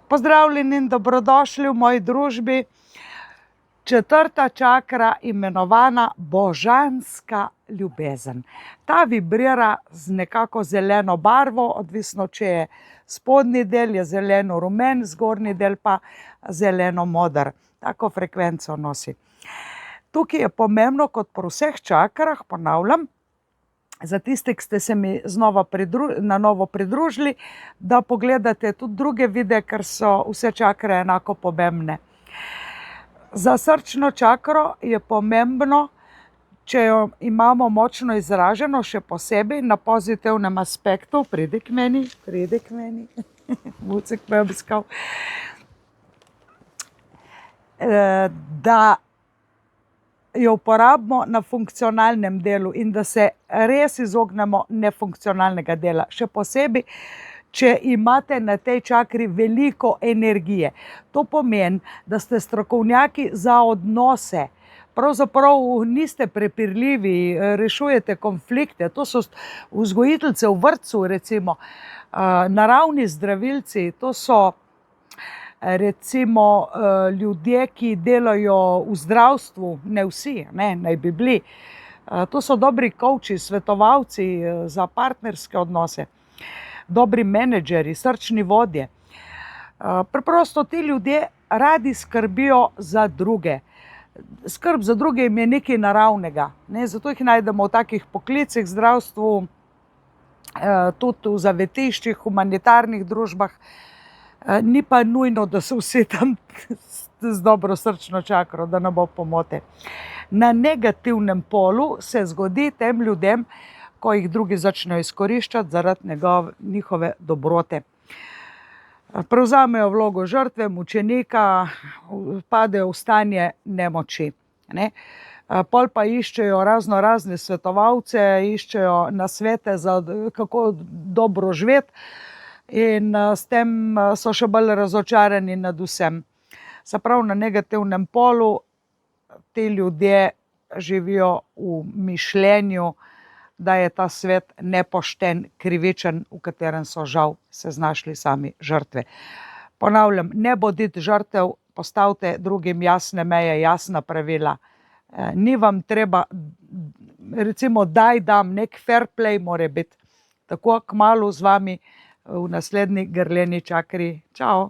Pozdravljeni in dobrodošli v moji družbi. 4. čakra, imenovana božanska ljubezen. Ta vibrira z nekako zeleno barvo, odvisno, če je spodnji del je zeleno-rumen, zgornji del pa zeleno-moder. Tako frekvenco nosi. Tukaj je pomembno, kot pri vseh čakrah, ponavljam, za tiste, ki ste se mi znova na novo pridružili, da pogledate tudi druge videe, ker so vse čakre enako pomembne. Za srčno čakro je pomembno, če jo imamo močno izraženo, še posebej na pozitivnem aspektu, pridi k meni, Mucek me je obiskal, da jo uporabimo na funkcionalnem delu in da se res izognemo nefunkcionalnega dela. Še posebej, če imate na tej čakri veliko energije. To pomeni, da ste strokovnjaki za odnose. Pravzaprav niste prepirljivi, rešujete konflikte. To so vzgojiteljice v vrtcu, recimo, naravni zdravilci, to so recimo ljudje, ki delajo v zdravstvu, ne vsi, naj bi bili. To so dobri kovči, svetovalci za partnerske odnose, dobri menedžerji, srčni vodje. Preprosto ti ljudje radi skrbijo za druge. Skrb za druge jim je nekaj naravnega, zato jih najdemo v takih poklicih, zdravstvu, tudi v zavetiščih, humanitarnih družbah. Ni pa nujno, da so vsi tam z dobro srčno čakro, da ne bo pomote. Na negativnem polu se zgodi tem ljudem, ko jih drugi začnejo izkoriščati zaradi njihove dobrote. Prevzamejo vlogo žrtve, mučenika, padejo v stanje nemoči. Pol pa iščejo razne svetovalce, iščejo nasvete za kako dobro živeti. In s tem so še bolj razočarani nad vsem. Se pravi, na negativnem polu ti ljudje živijo v mišljenju, da je ta svet nepošten, krivičen, v katerem so žal se znašli sami žrtve. Ponavljam, ne bodite žrtev, postavite drugim jasne meje, jasna pravila. Ni vam treba, recimo, dam, nek fair play mora biti. Tako kmalu z vami v naslednji grleni čakri. Čao.